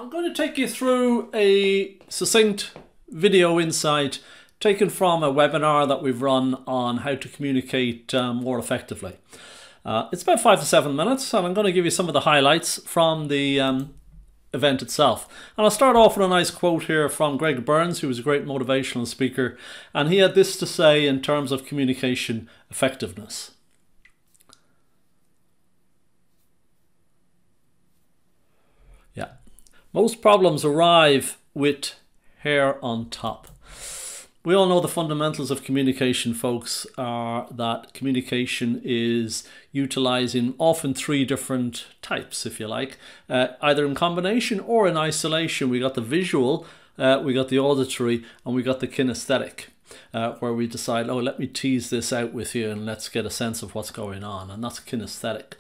I'm going to take you through a succinct video insight taken from a webinar that we've run on how to communicate more effectively. It's about 5 to 7 minutes, and I'm going to give you some of the highlights from the event itself. And I'll start off with a nice quote here from Greg Burns, who was a great motivational speaker, and he had this to say in terms of communication effectiveness. Yeah. Most problems arrive with hair on top. We all know the fundamentals of communication, folks, are that communication is utilizing often 3 different types, if you like, either in combination or in isolation. We got the visual, we got the auditory, and we got the kinesthetic, where we decide, oh, let me tease this out with you and let's get a sense of what's going on, and that's kinesthetic.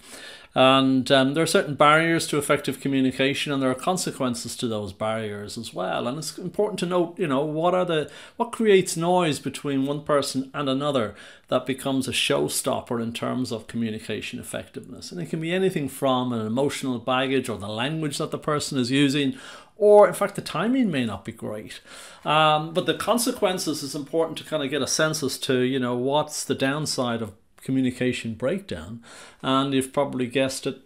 And there are certain barriers to effective communication, and there are consequences to those barriers as well. And it's important to note, you know, what creates noise between one person and another that becomes a showstopper in terms of communication effectiveness. And it can be anything from an emotional baggage or the language that the person is using, or in fact the timing may not be great. But the consequences is important to kind of get a sense as to, you know, what's the downside of communication breakdown. And you've probably guessed it,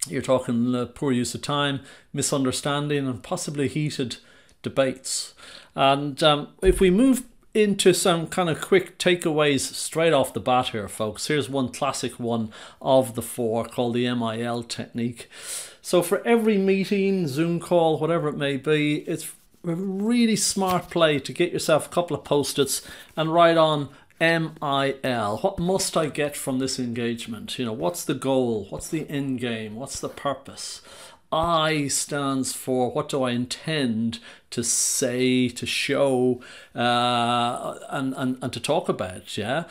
you're talking poor use of time, misunderstanding, and possibly heated debates. And if we move into some kind of quick takeaways straight off the bat here, folks, here's one classic one of the 4 called the MIL technique. So for every meeting, Zoom call, whatever it may be, it's a really smart play to get yourself a couple of post-its and write on MIL. What must I get from this engagement? You know, what's the goal? What's the end game? What's the purpose? I stands for what do I intend to say, to show, and to talk about. Yeah.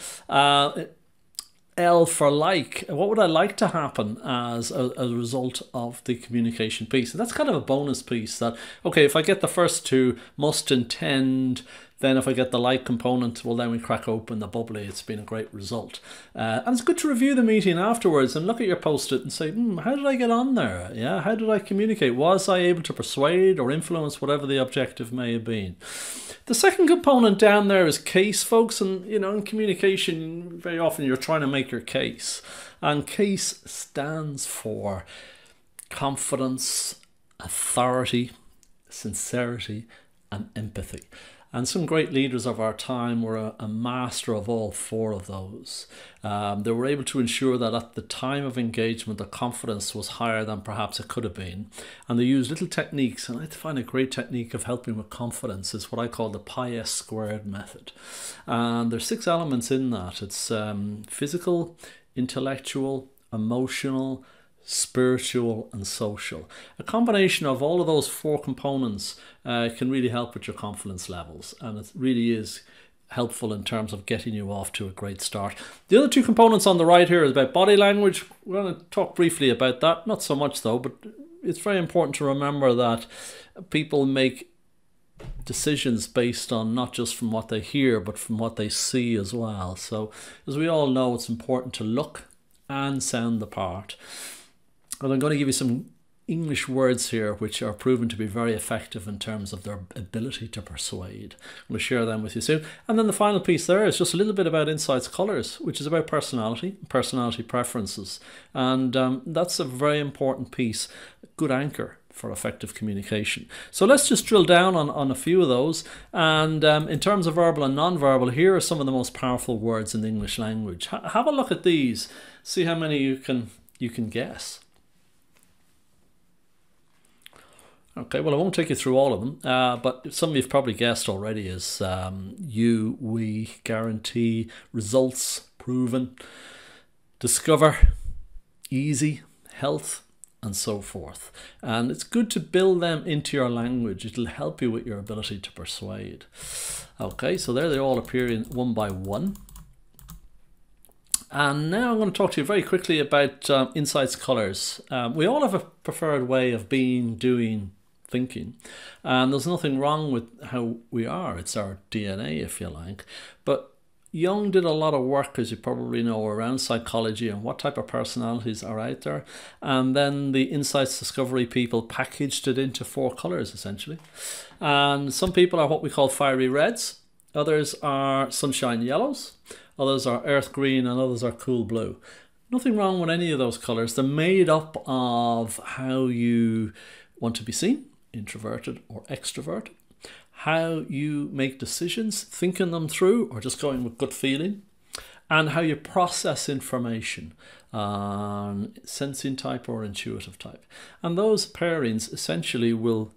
L for like, what would I like to happen as a result of the communication piece? And that's kind of a bonus piece that, okay, if I get the first 2, must, intend, then if I get the like component, well, then we crack open the bubbly. It's been a great result. And it's good to review the meeting afterwards and look at your post-it and say, how did I get on there? Yeah, how did I communicate? Was I able to persuade or influence whatever the objective may have been? The second component down there is case, folks. And, you know, in communication, very often you're trying to make your case. And case stands for confidence, authority, sincerity, and empathy. And some great leaders of our time were a master of all 4 of those. They were able to ensure that at the time of engagement, the confidence was higher than perhaps it could have been. And they used little techniques, and I find a great technique of helping with confidence is what I call the pi s squared method. And there's 6 elements in that. It's physical, intellectual, emotional, spiritual, and social. A combination of all of those 4 components can really help with your confidence levels, and it really is helpful in terms of getting you off to a great start. The other 2 components on the right here is about body language. We're going to talk briefly about that, not so much though, but it's very important to remember that people make decisions based on not just from what they hear, but from what they see as well. So as we all know, it's important to look and sound the part. And I'm going to give you some English words here which are proven to be very effective in terms of their ability to persuade. I'm going to share them with you soon. And then the final piece there is just a little bit about insights colours, which is about personality preferences. And that's a very important piece, a good anchor for effective communication. So let's just drill down on a few of those. And in terms of verbal and non-verbal, here are some of the most powerful words in the English language. Have a look at these. See how many you can guess. Okay, well, I won't take you through all of them, but some you've probably guessed already is you, we, guarantee, results, proven, discover, easy, health, and so forth. And it's good to build them into your language. It'll help you with your ability to persuade. Okay, so there they all appear in one by one. And now I'm going to talk to you very quickly about insights colours. We all have a preferred way of being, doing, thinking, and there's nothing wrong with how we are. It's our DNA, if you like. But Jung did a lot of work, as you probably know, around psychology and what type of personalities are out there. And then the insights discovery people packaged it into 4 colors, essentially. And some people are what we call fiery reds. Others are sunshine yellows. Others are earth green, and others are cool blue. Nothing wrong with any of those colors. They're made up of how you want to be seen, introverted or extroverted, how you make decisions, thinking them through or just going with gut feeling, and how you process information, sensing type or intuitive type. And those pairings essentially will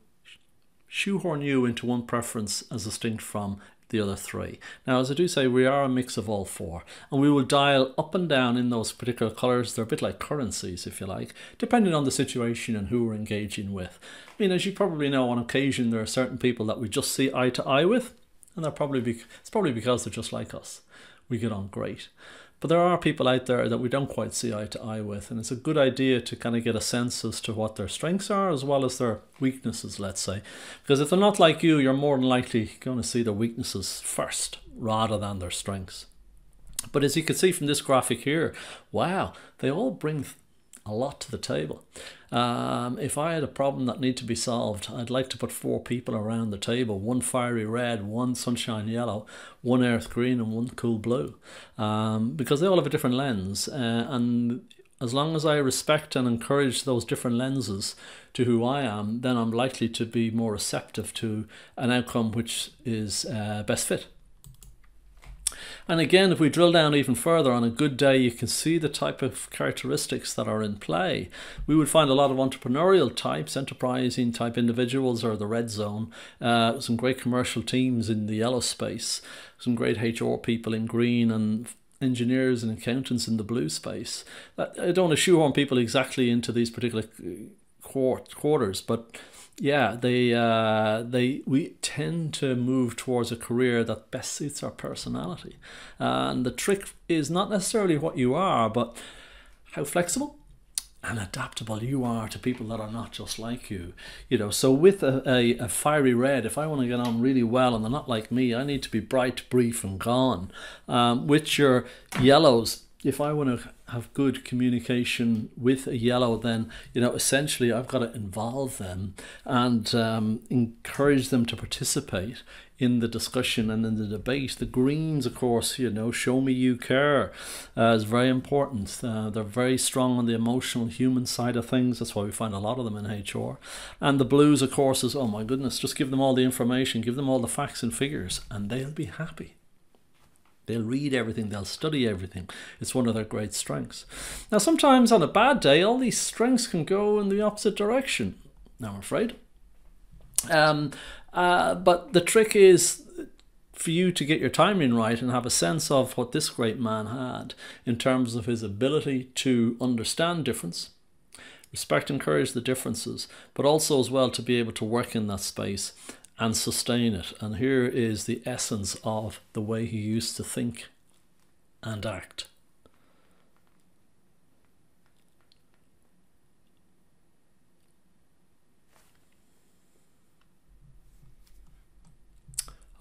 shoehorn you into one preference as distinct from the other 3. Now, as I do say, we are a mix of all 4, and we will dial up and down in those particular colors. They're a bit like currencies, if you like, depending on the situation and who we're engaging with. I mean, as you probably know, on occasion there are certain people that we just see eye to eye with, and it's probably because they're just like us. We get on great. But there are people out there that we don't quite see eye to eye with, and it's a good idea to kind of get a sense as to what their strengths are as well as their weaknesses, let's say. Because if they're not like you, you're more than likely going to see their weaknesses first rather than their strengths. But as you can see from this graphic here, wow, they all bring a lot to the table. If I had a problem that needed to be solved, I'd like to put 4 people around the table: 1 fiery red, 1 sunshine yellow, 1 earth green, and 1 cool blue, because they all have a different lens, and as long as I respect and encourage those different lenses to who I am, then I'm likely to be more receptive to an outcome which is best fit. And again, if we drill down even further, on a good day, you can see the type of characteristics that are in play. We would find a lot of entrepreneurial types, enterprising type individuals are the red zone, some great commercial teams in the yellow space, some great HR people in green, and engineers and accountants in the blue space. I don't want to shoehorn people exactly into these particular quarters, but yeah, we tend to move towards a career that best suits our personality. And the trick is not necessarily what you are, but how flexible and adaptable you are to people that are not just like you. You know, so with a fiery red, if I want to get on really well and they're not like me, I need to be bright, brief, and gone. With your yellows, if I want to have good communication with a yellow, then, you know, essentially I've got to involve them and encourage them to participate in the discussion and in the debate. The greens, of course, you know, show me you care, is very important. They're very strong on the emotional human side of things. That's why we find a lot of them in HR. And the blues, of course, is, oh my goodness, just give them all the information, give them all the facts and figures, and they'll be happy. They'll read everything, they'll study everything. It's one of their great strengths. Now, sometimes on a bad day, all these strengths can go in the opposite direction, I'm afraid. But the trick is for you to get your timing right and have a sense of what this great man had in terms of his ability to understand difference, respect and encourage the differences, but also as well to be able to work in that space and sustain it. And here is the essence of the way he used to think and act.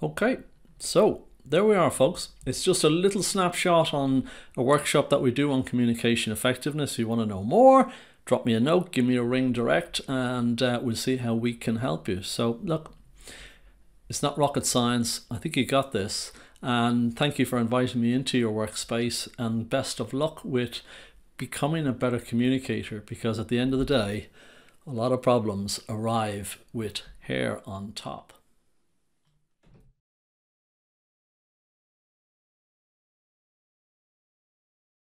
Okay, so there we are, folks. It's just a little snapshot on a workshop that we do on communication effectiveness. If you want to know more, drop me a note, give me a ring direct, and we'll see how we can help you. So look, it's not rocket science. I think you got this. And thank you for inviting me into your workspace, and best of luck with becoming a better communicator, because at the end of the day, a lot of problems arrive with hair on top.